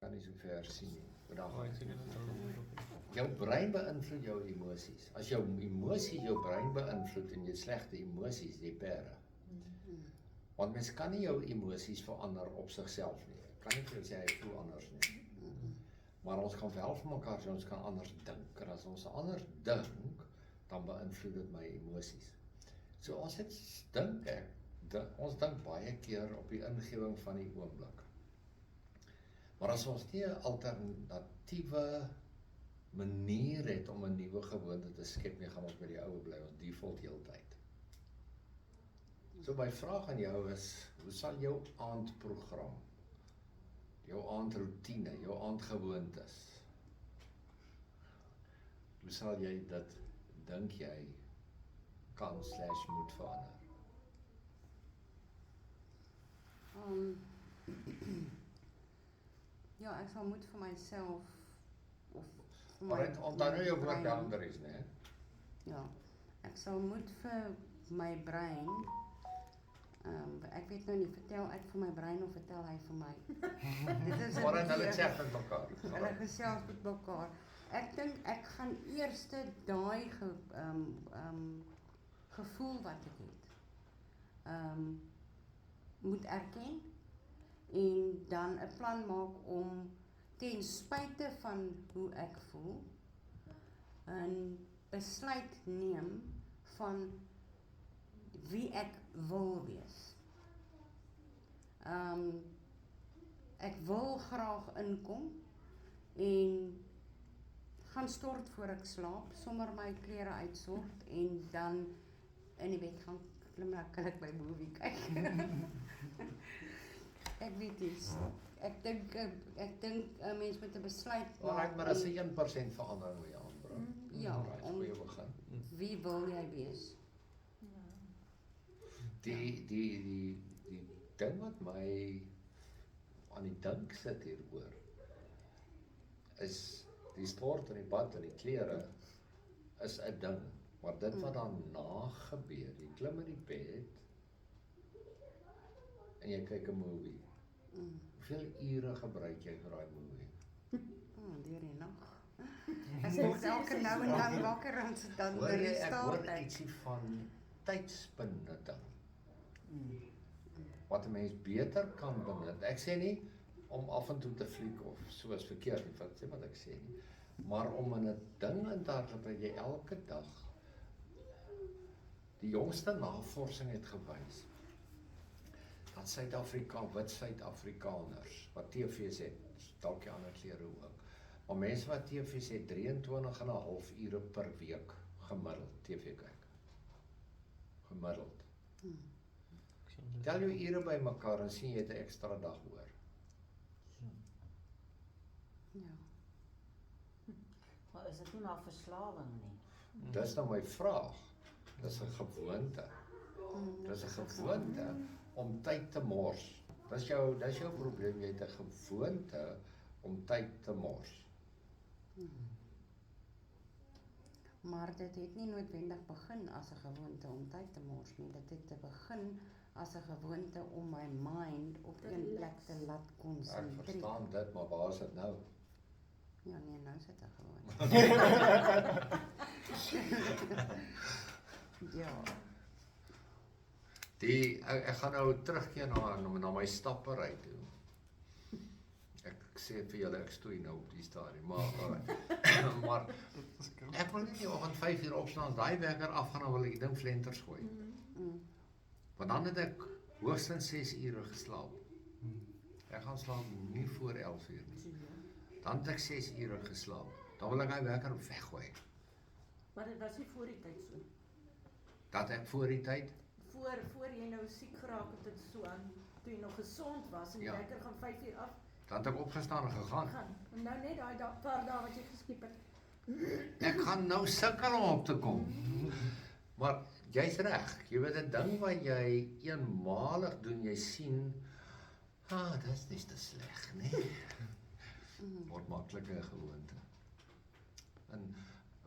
kan nie so ver sien nie. Jou brein beïnvloed jou emosies. As jou emosies jou brein beïnvloed en jy slegte emosies, jy perde. Want mens kan nie jou emosies verander op sigself nie. Ek kan nie vir jou sê hy voel anders nie. Maar ons kan wel vir mekaar sê ons kan anders dink. En as ons anders dink, dan beïnvloed dit my emosies. So ons het ons dink baie keer op die ingewing van die oomblik. Maar as ons nie 'n alternatiewe manier het om 'n nuwe gewoonte te skep nie, gaan ons by die ou bly, ons default heeltyd. So my vraag aan jou is, hoe sal jou aandprogram, jou aandroetine, jou aandgewoontes, hoe sal jy dit, dink jy, kan/moet verander? Ja, ek sal moet vir myself of vir Maar onthou nou jou woord boundaries, né? Ja, ek sal moet vir my brein, ek weet nou nie, vertel ek vir my brein of vertel hy vir my? Dit is Maar hulle sê met mekaar. Hulle gesels met mekaar. Ek dink ek gaan eers daai gevoel wat ek het, moet erken en dan 'n plan maak om ten spyte van hoe ek voel 'n besluit neem van wie ek wil wees. Ek wil graag inkom en gaan stort voor ek slaap, sommer my klere uitsort en dan in die bed gaan klim kan ek my movie kyk. Ek weet nie. Ek dink 'n mens moet 'n besluit maak. Maar as 'n 1% verandering wil jy aanbring. Ja, om begin. Wie wil jy wees? Die ding wat my aan die dink sit hieroor is die sport en die bad en die klere is 'n ding, maar dit wat daarna gebeur, jy klim in die bed en jy kyk 'n movie. Hoeveel ure gebruik jy vir daai movie? Deur die nag. Ek word elke nou en dan wakker en sit dan Hoor by jy, die ek hoor staart. ietsie van tydsbenutting. Wat 'n mens beter kan benut. Ek sê nie om af en toe te fliek of soos verkeerd nie, wat sê wat ek sê nie. Maar om in 'n ding in te hardloop wat jy elke dag. Die jongste navorsing het gewys dat wit Suid-Afrikaners wat TV's het, dalk die ander klere ook. Maar mense wat TV's het 23,5 ure per week gemiddeld TV kyk. Gemiddeld. Tel jou ure by mekaar en sien jy het 'n ekstra dag oor. Ja. Maar is dit nie maar verslawing nie? Dis nou my vraag. Dis 'n gewoonte. Dis 'n gewoonte om tyd te mors. Dis jou probleem, jy het 'n gewoonte om tyd te mors. Maar dit het nie noodwendig begin as 'n gewoonte om tyd te mors nie. Dit het te begin as 'n gewoonte om my mind op een plek te laat Ek konsentreer. verstaan dit, maar waar is dit nou? Ja, nee, nou is dit 'n gewoonte. Ja. Ek gaan nou terugkeer na my stappery toe. Ek sê vir julle, ek stoei nou op die stadium, maar ek wil nie die oggend 5 uur opstaan, daai wekker afgaan en wil ek ding flenters gooi. Want dan het ek hoogstens 6 ure geslaap. Ek gaan slaap nie voor 11 uur nie. Dan het ek 6 ure geslaap. Dan wil ek daai wekker weggooi. Maar dit was nie voor die tyd so. Dat ek voor die tyd Voor jy nou siek geraak het en so aan, toe jy nog gesond was en die wekker gaan 5 uur af. dan het ek opgestaan en gegaan. En nou net daai paar dae wat jy geskiep het. Ek gaan nou sukkel om op te kom. Maar jy's reg. Jy weet 'n ding wat jy eenmalig doen, jy sien, dis nie te sleg, nee. Word maklike 'n gewoonte. En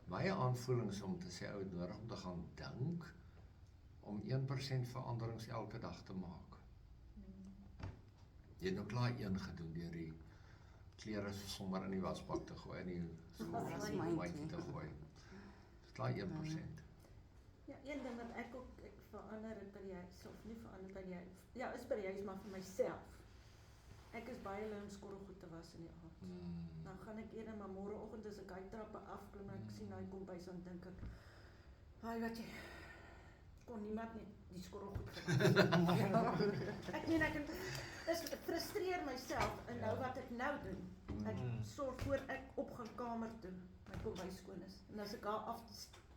my aanvoeling is om te sê ou het nodig om te gaan dink om 1% veranderings elke dag te maak. Jy het nou klaar een gedoen deur die klere sommer in die wasbak te gooi, in die Dis mandjie te gooi. Dis klaar 1%. Ja, een ding wat ek verander het by die huis, of nie verander by die huis, ja, is by die huis, maar vir myself. Ek is baie lui om skorrelgoed te was in die aand. Dan gaan ek eerder, maar môreoggend as ek hy trappe afklim en ek sien hy kombuis, dan dink ek, "Haai, wat jy kon niemand net die skorrelgoed gewas." Ek meen dit frustreer myself en nou wat ek nou doen. Ek sorg voor ek opgaan kamer toe, my kombuis skoon is. En as ek daar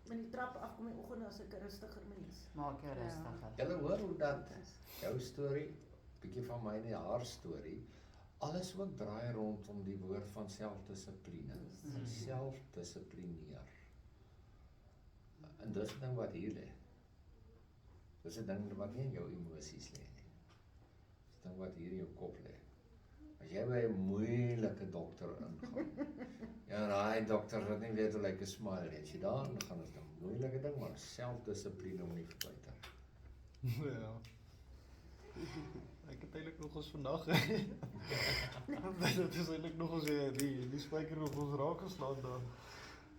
met die trappe afkom in die oggend, as ek 'n rustiger mens. Maak jou rustiger. Julle hoor hoe dat jou storie, bietjie van my en haar storie, alles ook draai rondom die woord van selfdissipline. Selfdissiplineer. En dis 'n ding wat hier lê. Dis 'n ding wat nie in jou emosies lê nie. Dis 'n ding wat hier in jou kop lê. As jy by 'n moeilike dokter ingaan, ja, daai dokter wat nie weet hoe lyk 'n smile nie. As jy daar ingaan, is dit 'n moeilike ding, maar selfdissipline om nie verby te raak. Ja. Ek het eintlik nog ons vandag dit is eintlik nog ons die spyker nog ons raak geslaan daar.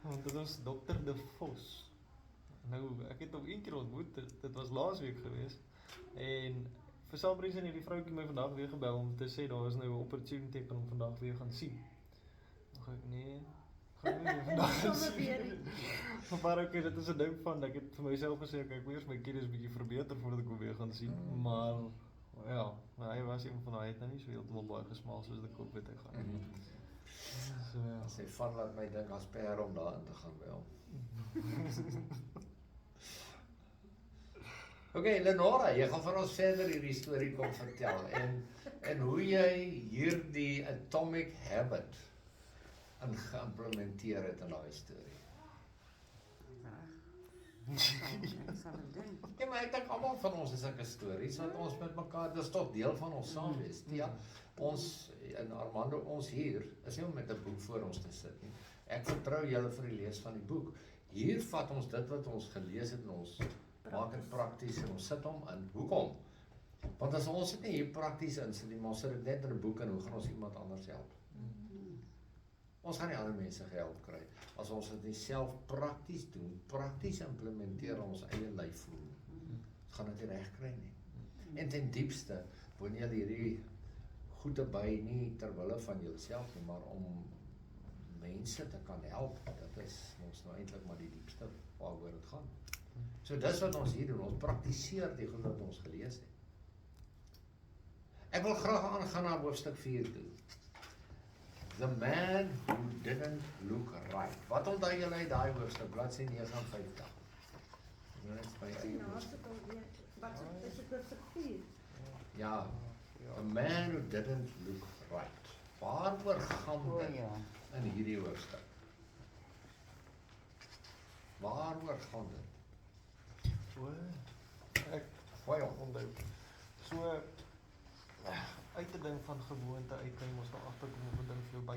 Want dit was Dr. De Vos. Nou, ek het hom een keer ontmoet, dit was laasweek geweest. En vir some reason het die vroukie my vandag weer gebel om te sê daar is nou 'n opportunity ek kan hom vandag weer gaan sien. Dan ek nee, gaan nie vandag gaan sien. Maar okay, dit is 'n ding van ek het vir myself gesê ek moet eers my kennis bietjie verbeter voordat ek hom weer gaan sien. Maar ja, maar hy was een van daai het nou nie so heeltemal baie gesmaal soos ek hoop het hy gaan. So ja. As hy van laat my dink as per om daarin te gaan wel. Okay, Lenora, jy gaan vir ons verder hierdie storie kom vertel en hoe jy hierdie atomic habit geïmplementeer het in daai storie. Ek sal dit doen. Ja, maar ek dink almal van ons het sulke stories wat ons met mekaar, dis tot deel van ons saamwees. Ja, ons en Armando, ons hier is nie om met 'n boek voor ons te sit nie. Ek vertrou julle vir die lees van die boek. Hier vat ons dit wat ons gelees het en ons maak dit prakties en ons sit hom in. Hoekom? Want as ons dit nie hier prakties insit nie, maar ons sit dit net in 'n boek en hoe gaan ons iemand anders help? Ons gaan nie ander mense gehelp kry as ons dit nie self prakties doen, prakties implementeer ons eie lyf voel. Ons gaan dit nie reg kry nie. En ten diepste woon jy hierdie goede by nie terwille van jouself nie, maar om mense te kan help. Dit is ons nou eintlik maar die diepste waaroor dit gaan. So dis wat ons hier doen, ons praktiseer die goed wat ons gelees het. Ek wil graag aangaan na hoofstuk 4 toe. The man who didn't look right. Wat onthou julle uit daai hoofstuk, bladsy 59? Dit is by eie hoofstuk. Wat is dit hoofstuk 4? Ja, the man who didn't look right. Waaroor gaan dit in hierdie hoofstuk? Waaroor gaan dit? So, ek Gooi hom. onthou. So, uit 'n ding van gewoonte uit kan jy mos nou agterkom of 'n ding vir jou by